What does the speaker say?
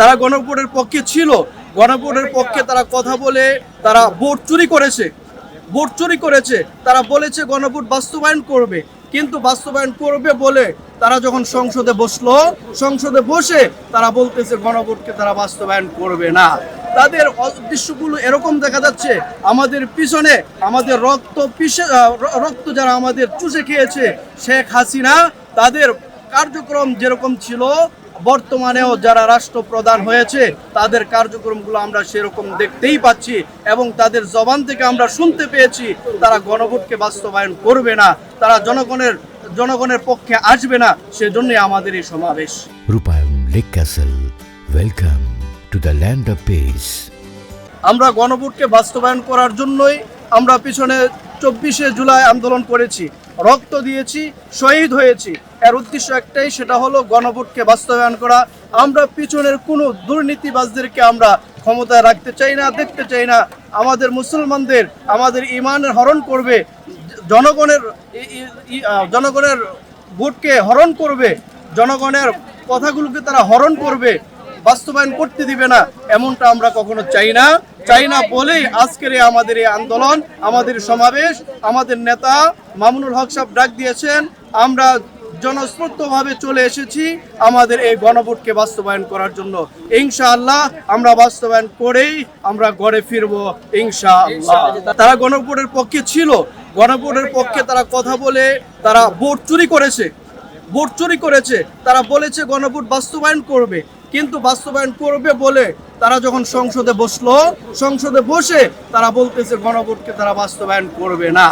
তারা গণভোটের পক্ষে ছিল, গণভোটের পক্ষে তারা কথা বলে তারা ভোট চুরি করেছে, তারা বলেছে গণভোট বাস্তবায়ন করবে, কিন্তু বাস্তবায়ন করবে বলে তারা যখন সংসদে বসে তারা বলতেছে গণভোটকে তারা বাস্তবায়ন করবে না। তাদের উদ্দেশ্যগুলো এরকম দেখা যাচ্ছে, আমাদের পিছনে আমাদের রক্ত যারা আমাদের চুষে খেয়েছে শেখ হাসিনা, তাদের কার্যক্রম যেরকম ছিল বর্তমানেও যারা রাষ্ট্রপ্রধান হয়েছে তাদের কার্যক্রমগুলো আমরা সেরকম দেখতেই পাচ্ছি, এবং তাদের জবান থেকে আমরা শুনতে পেয়েছি তারা গণভোটকে বাস্তবায়ন করবে না, তারা জনগণের পক্ষে আসবে না। সেজন্যই আমাদের এই সমাবেশ। রূপায়ণ lake castle, welcome to the land of piece. আমরা গণভোটকে বাস্তবায়ন করার জন্যই আমরা পিছনে 24শে জুলাই আন্দোলন করেছি, রক্ত দিয়েছি, শহীদ হয়েছি। এর উদ্দেশ্য একটাই, সেটা হলো গণভোটকে বাস্তবায়ন করা। আমরা পিছনের কোনো দুর্নীতিবাজদেরকে আমরা ক্ষমতায় রাখতে চাই না, দেখতে চাই না। আমাদের মুসলমানদের আমাদের ঈমানের হরণ করবে, জনগণের ভোটকে হরণ করবে, জনগণের কথাগুলোকে তারা হরণ করবে, বাস্তবায়ন করতে দিবে না, এমনটা আমরা কখনো চাই না বলেই আজকের আমাদের এই আন্দোলন, আমাদের সমাবেশ। আমাদের নেতা মামুনুল হক সাহেব ডাক দিয়েছেন, আমরা জনস্রোতভাবে চলে এসেছি আমাদের এই গণভোটকে বাস্তবায়ন করার জন্য। ইনশাআল্লাহ আমরা বাস্তবায়ন করেই আমরা ঘরে ফিরবো ইনশাআল্লাহ। তারা গণভোটের পক্ষে ছিল, গণভোটের পক্ষে তারা কথা বলে তারা ভোট চুরি করেছে, তারা বলেছে গণভোট বাস্তবায়ন করবে, কিন্তু বাস্তবায়ন করবে বলে তারা যখন সংসদে বসে তারা বলতেছে গণভোটকে তারা বাস্তবায়ন করবে না।